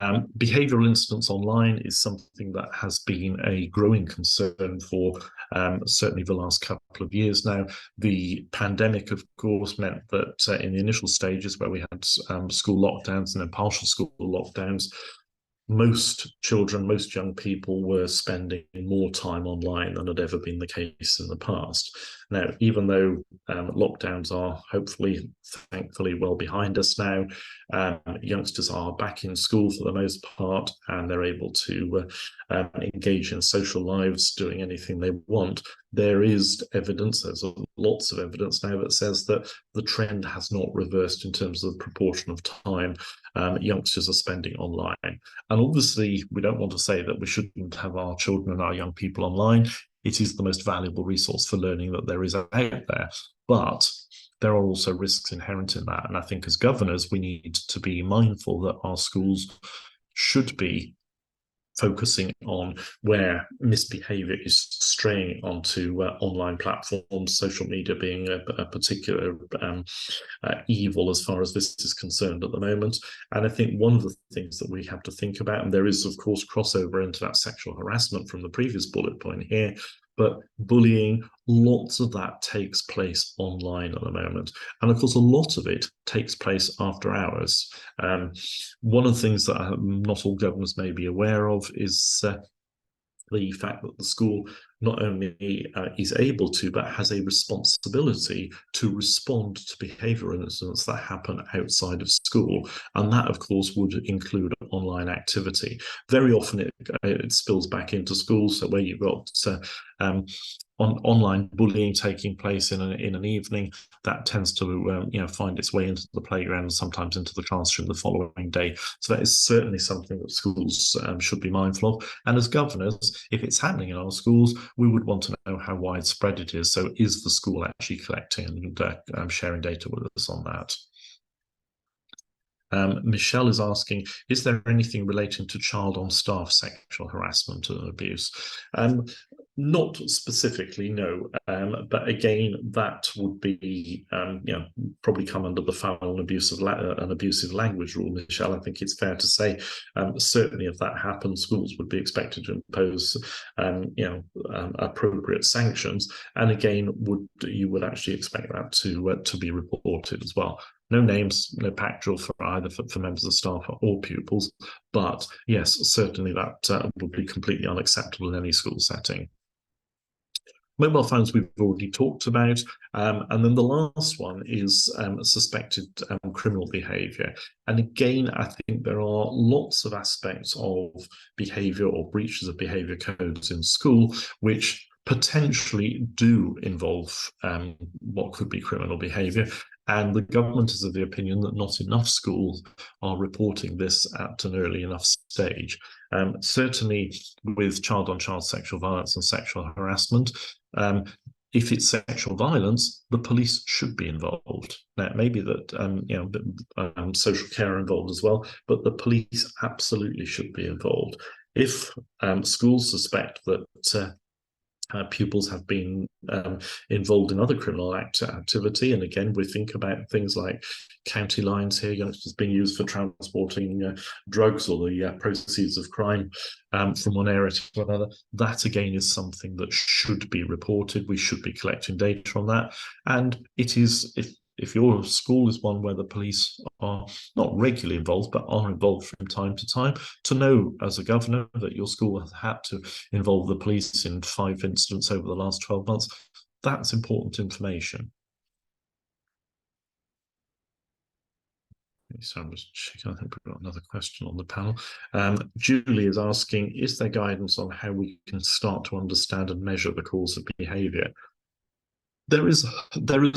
Speaker 1: Behavioural incidents online is something that has been a growing concern for certainly the last couple of years now. The pandemic, of course, meant that in the initial stages where we had school lockdowns and then partial school lockdowns, most children, most young people were spending more time online than had ever been the case in the past. Now, even though lockdowns are hopefully, thankfully, well behind us now, youngsters are back in school for the most part, and they're able to engage in social lives, doing anything they want. There is evidence, there's lots of evidence now that says that the trend has not reversed in terms of the proportion of time youngsters are spending online. And obviously, we don't want to say that we shouldn't have our children and our young people online. It is the most valuable resource for learning that there is out there. But there are also risks inherent in that. And I think as governors, we need to be mindful that our schools should be focusing on where misbehavior is straying onto online platforms, social media being a particular evil as far as this is concerned at the moment. And I think one of the things that we have to think about, and there is, of course, crossover into that sexual harassment from the previous bullet point here, but bullying, lots of that takes place online at the moment. And of course, a lot of it takes place after hours. One of the things that not all governors may be aware of is the fact that the school not only is able to, but has a responsibility to respond to behavioural incidents that happen outside of school. And that, of course, would include online activity. Very often it spills back into schools, so where you've got online bullying taking place in an evening, that tends to find its way into the playground and sometimes into the classroom the following day. So that is certainly something that schools should be mindful of. And as governors, if it's happening in our schools, we would want to know how widespread it is. So is the school actually collecting and sharing data with us on that? Michelle is asking, is there anything relating to child on staff sexual harassment and abuse? Not specifically, no. But again, that would be, probably come under the foul and abusive language rule, Michelle. I think it's fair to say, certainly if that happens, schools would be expected to impose, appropriate sanctions. And again, you would actually expect that to be reported as well. No names, no pack drill for either for members of staff or pupils. But yes, certainly that would be completely unacceptable in any school setting. Mobile phones we've already talked about. And then the last one is suspected criminal behaviour. And again, I think there are lots of aspects of behaviour or breaches of behaviour codes in school which potentially do involve what could be criminal behaviour. And the government is of the opinion that not enough schools are reporting this at an early enough stage. Certainly with child-on-child sexual violence and sexual harassment, if it's sexual violence, the police should be involved. Now, it may be that social care are involved as well, but the police absolutely should be involved. If schools suspect that pupils have been involved in other criminal activity. And again, we think about things like county lines here, youngsters being used for transporting drugs or the proceeds of crime from one area to another. That again is something that should be reported. We should be collecting data on that. And it is, if your school is one where the police are not regularly involved, but are involved from time to time, to know as a governor that your school has had to involve the police in 5 incidents over the last 12 months, that's important information. So I'm just checking, I think we've got another question on the panel. Julie is asking, is there guidance on how we can start to understand and measure the cause of behaviour? There is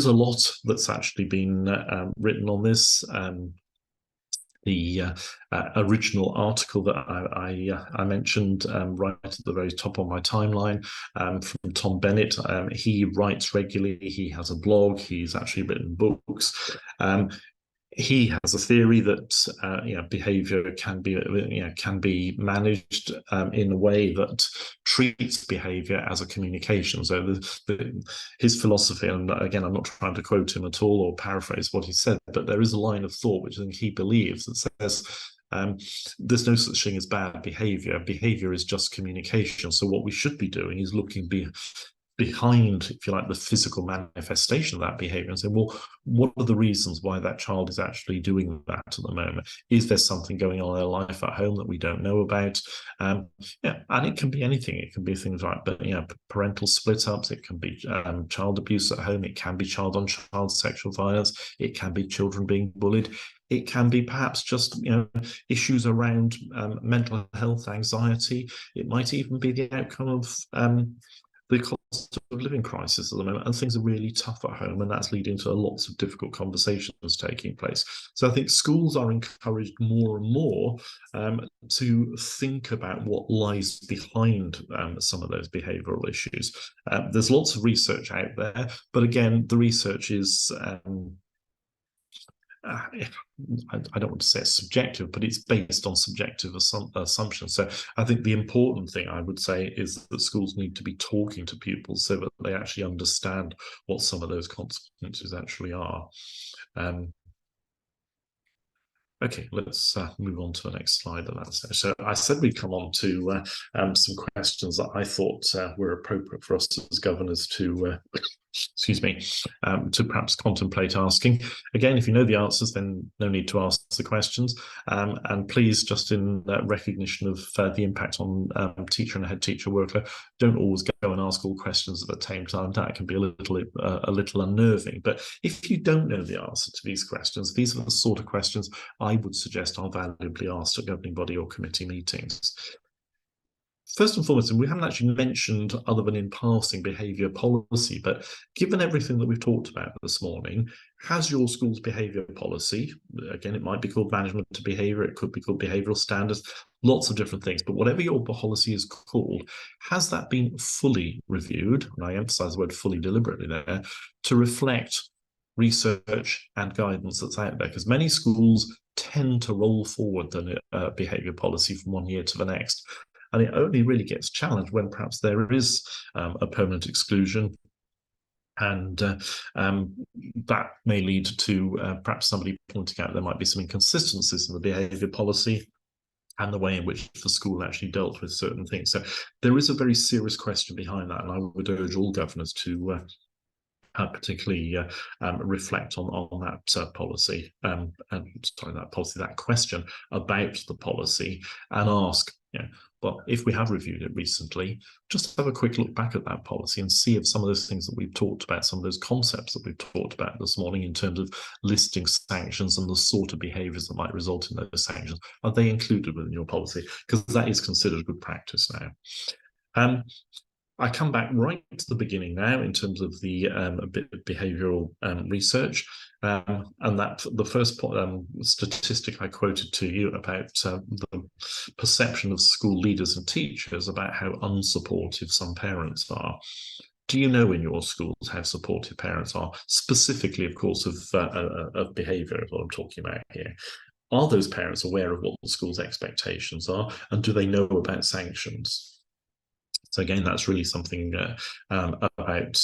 Speaker 1: a lot that's actually been written on this. The original article that I mentioned right at the very top on my timeline from Tom Bennett. He writes regularly. He has a blog. He's actually written books. He has a theory that behaviour can be managed in a way that treats behaviour as a communication. So his philosophy, and again, I'm not trying to quote him at all or paraphrase what he said, but there is a line of thought which I think he believes that says There's no such thing as bad behaviour. Behaviour is just communication. So what we should be doing is looking behind, if you like, the physical manifestation of that behavior and say, well, what are the reasons why that child is actually doing that at the moment? Is there something going on in their life at home that we don't know about? Yeah, and it can be anything. It can be things like, but parental split ups. It can be child abuse at home. It can be child on child sexual violence. It can be children being bullied. It can be perhaps just issues around mental health, anxiety. It might even be the outcome of the cost of living crisis at the moment, and things are really tough at home, and that's leading to lots of difficult conversations taking place. So I think schools are encouraged more and more to think about what lies behind some of those behavioural issues. There's lots of research out there, but again, the research is I don't want to say it's subjective, but it's based on subjective assumptions. So I think the important thing I would say is that schools need to be talking to pupils so that they actually understand what some of those consequences actually are. Okay, let's move on to the next slide. So I said we'd come on to some questions that I thought were appropriate for us as governors to excuse me, to perhaps contemplate asking. Again, if you know the answers, then no need to ask the questions. And please, just in recognition of the impact on teacher and head teacher workload, don't always go and ask all questions at the same time. That can be a little unnerving. But if you don't know the answer to these questions, these are the sort of questions I would suggest are valuably asked at governing body or committee meetings. First and foremost, and we haven't actually mentioned, other than in passing, behaviour policy, but given everything that we've talked about this morning, has your school's behaviour policy, again, it might be called management to behaviour, it could be called behavioural standards, lots of different things, but whatever your policy is called, has that been fully reviewed, and I emphasise the word fully deliberately there, to reflect research and guidance that's out there? Because many schools tend to roll forward the behaviour policy from one year to the next. And it only really gets challenged when perhaps there is a permanent exclusion, and that may lead to perhaps somebody pointing out there might be some inconsistencies in the behaviour policy and the way in which the school actually dealt with certain things. So there is a very serious question behind that, and I would urge all governors to particularly reflect on that policy, that question about the policy, and ask, well, if we have reviewed it recently, just have a quick look back at that policy and see if some of those things that we've talked about, some of those concepts that we've talked about this morning in terms of listing sanctions and the sort of behaviours that might result in those sanctions, are they included within your policy? Because that is considered good practice now. I come back right to the beginning now in terms of the behavioural research, and that the first statistic I quoted to you about the perception of school leaders and teachers about how unsupportive some parents are. Do you know in your schools how supportive parents are? Specifically, of course, of behaviour is what I'm talking about here. Are those parents aware of what the school's expectations are, and do they know about sanctions? So again, that's really something about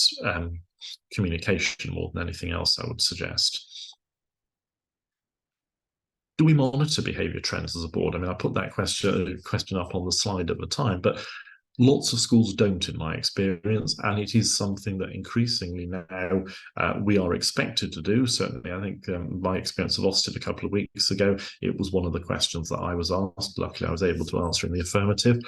Speaker 1: communication more than anything else, I would suggest. Do we monitor behaviour trends as a board? I mean, I put that question up on the slide at the time, but lots of schools don't, in my experience, and it is something that increasingly now we are expected to do. Certainly, I think my experience of Ofsted a couple of weeks ago, it was one of the questions that I was asked. Luckily, I was able to answer in the affirmative.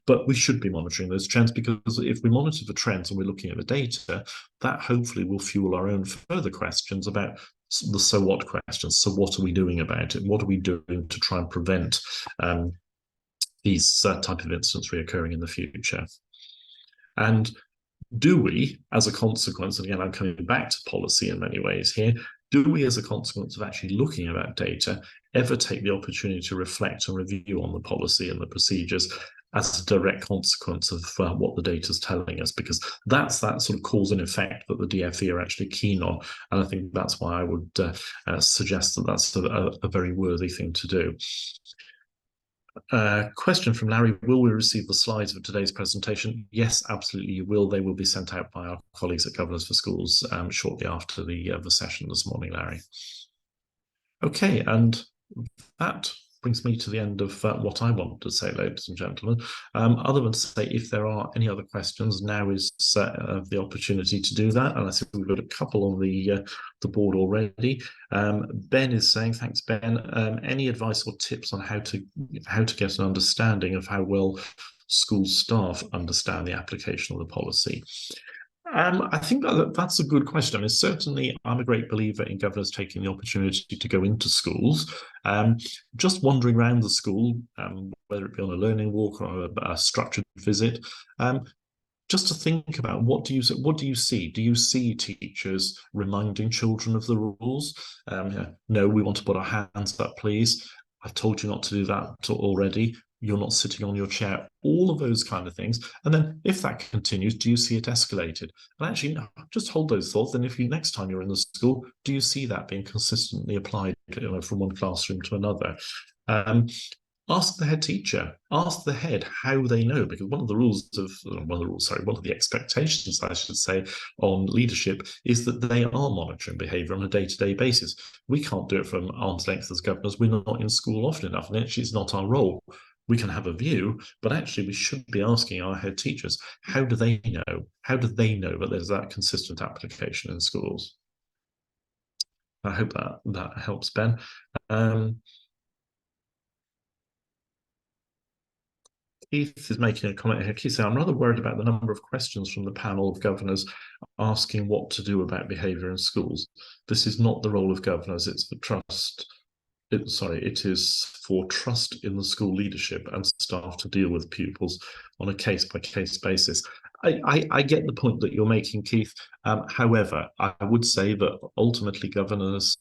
Speaker 1: But we should be monitoring those trends, because if we monitor the trends and we're looking at the data, that hopefully will fuel our own further questions about the so what questions. So what are we doing about it? What are we doing to try and prevent these type of incidents reoccurring in the future? And do we, as a consequence, and again, I'm coming back to policy in many ways here, do we, as a consequence of actually looking at that data, ever take the opportunity to reflect and review on the policy and the procedures as a direct consequence of what the data is telling us? Because that's that sort of cause and effect that the DfE are actually keen on. And I think that's why I would suggest that that's a very worthy thing to do. Question from Larry: will we receive the slides of today's presentation? Yes, absolutely you will. They will be sent out by our colleagues at Governors for Schools shortly after the session this morning, Larry. Okay, and that brings me to the end of what I wanted to say, ladies and gentlemen. Other than to say, if there are any other questions, now is the opportunity to do that. And I think we've got a couple on the board already. Ben is saying, thanks, Ben. Any advice or tips on how to get an understanding of how well school staff understand the application of the policy? I think that's a good question. I mean, certainly, I'm a great believer in governors taking the opportunity to go into schools, just wandering around the school, whether it be on a learning walk or a structured visit, just to think about what do you see? Do you see teachers reminding children of the rules? No, we want to put our hands up, please. I've told you not to do that already. You're not sitting on your chair, all of those kind of things. And then if that continues, do you see it escalated? And actually, no, just hold those thoughts. Then next time you're in the school, do you see that being consistently applied, from one classroom to another? Ask the head teacher, ask the head how they know, because one of the expectations, I should say, on leadership is that they are monitoring behaviour on a day-to-day basis. We can't do it from arm's length as governors. We're not in school often enough, and actually it's not our role. We can have a view, but actually we should be asking our head teachers, how do they know? How do they know that there's that consistent application in schools? I hope that helps, Ben. Keith is making a comment here. Keith said, I'm rather worried about the number of questions from the panel of governors asking what to do about behaviour in schools. This is not the role of governors, it's for trust. It is for trust in the school leadership and staff to deal with pupils on a case-by-case basis. I get the point that you're making, Keith. However, I would say that ultimately governance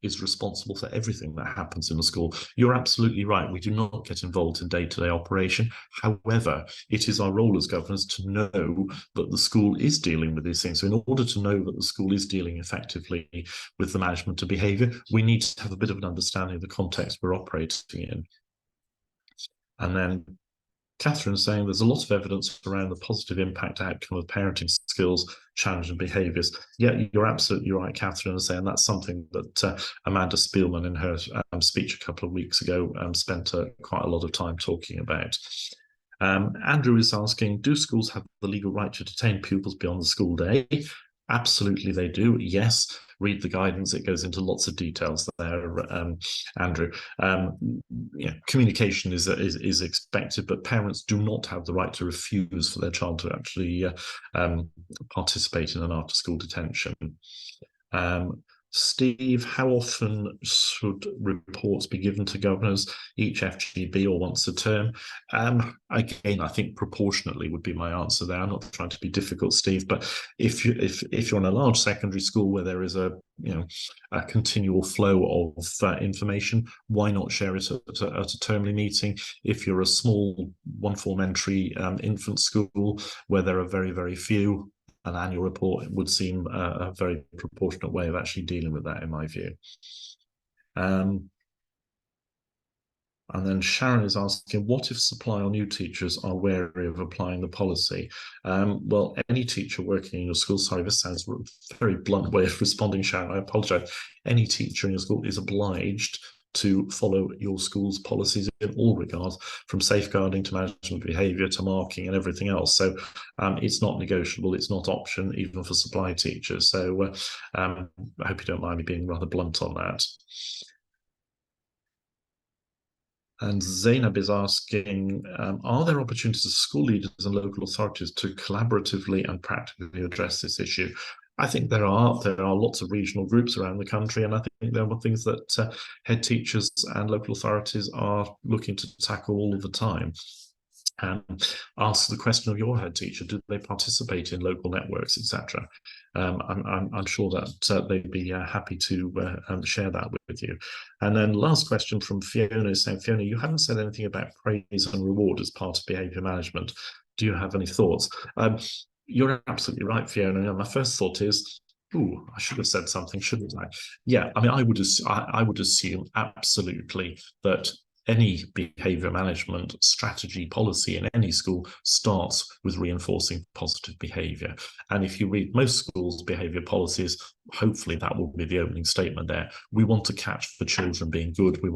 Speaker 1: is responsible for everything that happens in the school. You're absolutely right. We do not get involved in day-to-day operation. However, it is our role as governors to know that the school is dealing with these things. So in order to know that the school is dealing effectively with the management of behaviour, we need to have a bit of an understanding of the context we're operating in. And then Catherine's saying there's a lot of evidence around the positive impact outcome of parenting skills, challenge and behaviours. Yeah, you're absolutely right, Catherine, saying that's something that Amanda Spielman in her speech a couple of weeks ago spent quite a lot of time talking about. Andrew is asking, do schools have the legal right to detain pupils beyond the school day? Absolutely they do, yes. Read the guidance, it goes into lots of details there, Andrew. Communication is expected, but parents do not have the right to refuse for their child to actually participate in an after-school detention. Steve, how often should reports be given to governors, each FGB or once a term? Again, I think proportionately would be my answer there. I'm not trying to be difficult, Steve, but if you're in a large secondary school where there is a continual flow of information, why not share it at a termly meeting? If you're a small one-form entry infant school where there are very, very few, an annual report would seem a very proportionate way of actually dealing with that, in my view. And then Sharon is asking, what if supply or new teachers are wary of applying the policy? Well, any teacher working in your school, sorry, this sounds a very blunt way of responding, Sharon, I apologise. Any teacher in your school is obliged to follow your school's policies in all regards, from safeguarding to management behaviour to marking and everything else. So it's not negotiable, it's not option, even for supply teachers. So I hope you don't mind me being rather blunt on that. And Zainab is asking, are there opportunities for school leaders and local authorities to collaboratively and practically address this issue? I think there are lots of regional groups around the country, and I think there are things that head teachers and local authorities are looking to tackle all of the time. Ask the question of your head teacher: do they participate in local networks, etc.? I'm sure that they'd be happy to share that with you. And then last question from Fiona is saying, Fiona, you haven't said anything about praise and reward as part of behaviour management. Do you have any thoughts? You're absolutely right, Fiona. My first thought is, ooh, I should have said something, shouldn't I? Yeah, I mean, I would assume absolutely that any behaviour management strategy policy in any school starts with reinforcing positive behaviour. And if you read most schools' behaviour policies, hopefully that will be the opening statement there. We want to catch the children being good. We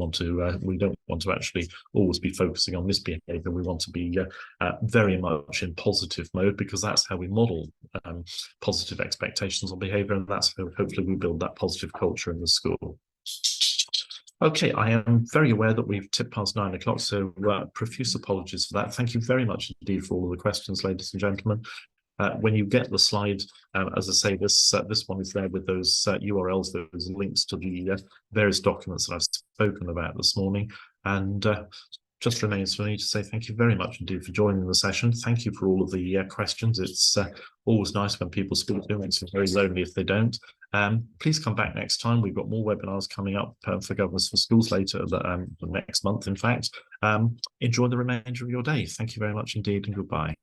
Speaker 1: don't want to actually always be focusing on misbehaviour. We want to be very much in positive mode, because that's how we model positive expectations on behaviour, and that's how hopefully we build that positive culture in the school. Okay, I am very aware that we've tipped past 9 o'clock, so profuse apologies for that. Thank you very much indeed for all of the questions, ladies and gentlemen. When you get the slide, as I say, this one is there with those URLs, those links to the various documents that I've spoken about this morning. And just remains for me to say thank you very much indeed for joining the session. Thank you for all of the questions. It's always nice when people speak to me. It's very lonely if they don't. Please come back next time. We've got more webinars coming up for Governors for Schools later, next month, in fact. Enjoy the remainder of your day. Thank you very much indeed, and goodbye.